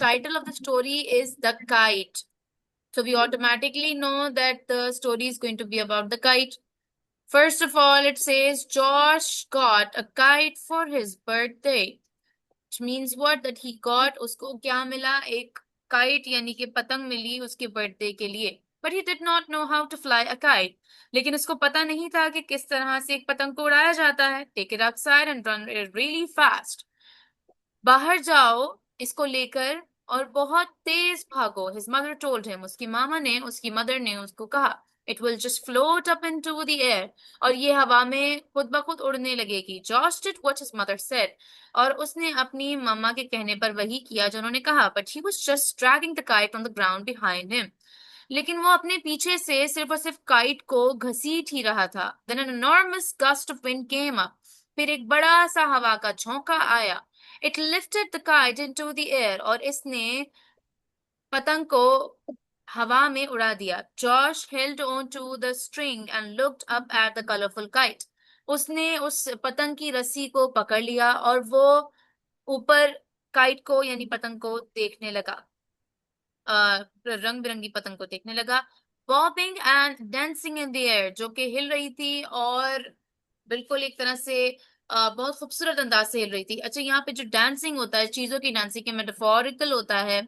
title of the story is The Kite. So we automatically know that the story is going to be about the kite. First of all, it says Josh got a kite for his birthday. Which means what? That he got, उसको क्या मिला? एक kite यानी कि पतंग मिली उसके birthday के लिए. But he did not know how to fly a kite. लेकिन उसको पता नहीं था कि किस तरह से एक पतंग को उड़ाया जाता है. Take it outside and run it really fast. बाहर जाओ इसको लेकर और बहुत तेज भागो. His mother told him. उसकी मामा ने, उसकी मदर ने उसको कहा, It will just float up into the air. और ये हवा में खुद ब खुद उड़ने लगेगी. Josh did what his mother said. और उसने अपनी मम्मा के कहने पर वही किया जो उन्होंने कहा. But he was just dragging the kite on the ground behind him. लेकिन वो अपने पीछे से सिर्फ और सिर्फ काइट को घसीट ही रहा था. Then an enormous gust of wind came up. फिर एक बड़ा सा हवा का झोंका आया. It lifted the kite into the air. और इसने पतंग को हवा में उड़ा दिया. Josh held on to the string and looked up at the colorful kite. उसने उस पतंग की रस्सी को पकड़ लिया और वो ऊपर काइट को यानी पतंग को देखने लगा. रंग बिरंगी पतंग को देखने लगा. Bobbing and dancing in the air, जो कि हिल रही थी और बिल्कुल एक तरह से बहुत खूबसूरत अंदाज से हिल रही थी. अच्छा, यहाँ पे जो डांसिंग होता है, चीजों की डांसिंग के मेटाफोरिकल होता है.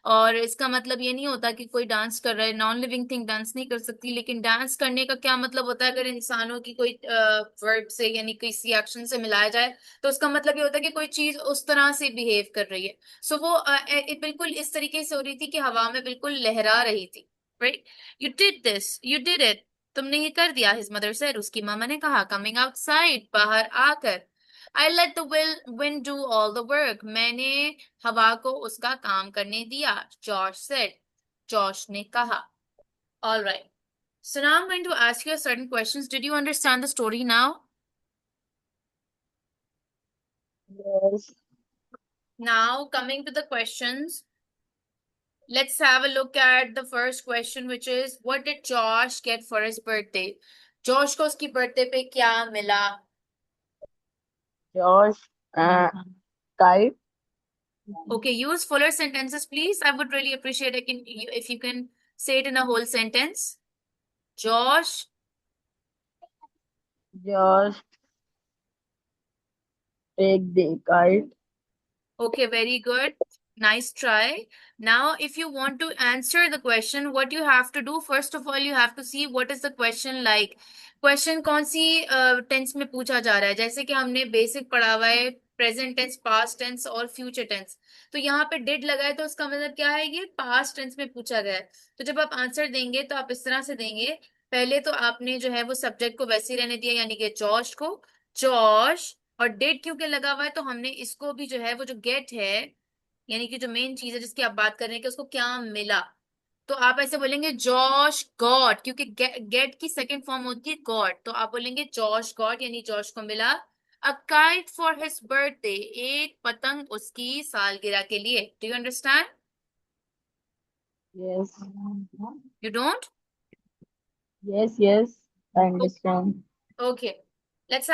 और इसका मतलब ये नहीं होता कि कोई डांस कर रहा है. नॉन लिविंग थिंग डांस नहीं कर सकती. लेकिन डांस करने का क्या मतलब होता है? अगर इंसानों की कोई वर्ड से यानी किसी एक्शन से मिलाया जाए तो उसका मतलब ये होता है कि कोई चीज उस तरह से बिहेव कर रही है. सो वो बिल्कुल इस तरीके से हो रही थी कि हवा में बिल्कुल लहरा रही थी. Right. You did this, you did it. तुमने ये कर दिया. His mother said. उसकी मामा ने कहा. कमिंग आउटसाइड, बाहर आकर. I let the wind do all the work. मैंने हवा को उसका काम करने दिया. Josh said. Josh ने कहा. All right. So now I'm going to ask you certain questions. Did you understand the story now? Yes. Now coming to the questions. Let's have a look at the first question, which is, what did Josh get for his birthday? Josh को उसकी birthday पे क्या मिला? Josh, kite. Okay, use fuller sentences, please. I would really appreciate it if you can say it in a whole sentence. Josh. Josh, take the kite. Okay, very good. Nice try. Now, if you want to answer the question, what you have to do, first of all, you have to see what is the question like. Question कौन सी tense में पूछा जा रहा है? जैसे कि हमने basic पढ़ा हुआ है प्रेजेंट टेंस, पास्ट टेंस और फ्यूचर टेंस. तो यहाँ पे डिड लगा है तो उसका मतलब क्या है? ये पास्ट टेंस में पूछा गया है. तो जब आप आंसर देंगे तो आप इस तरह से देंगे. पहले तो आपने जो है वो सब्जेक्ट को वैसे ही रहने दिया, यानी कि जॉश को. जॉश. और डेट क्योंकि लगा हुआ है तो हमने इसको भी जो है वो जो गेट है यानी कि जो मेन चीज है जिसकी आप बात कर रहे हैं कि उसको क्या मिला, तो आप ऐसे बोलेंगे जॉश गॉट, क्योंकि गेट की सेकंड फॉर्म होती है गॉट. तो आप बोलेंगे जॉश गॉट यानी जॉश को मिला a kite for his birthday, एक पतंग उसकी सालगिरह के लिए. Do you understand? Yes. You don't? Yes, yes. I understand. Okay.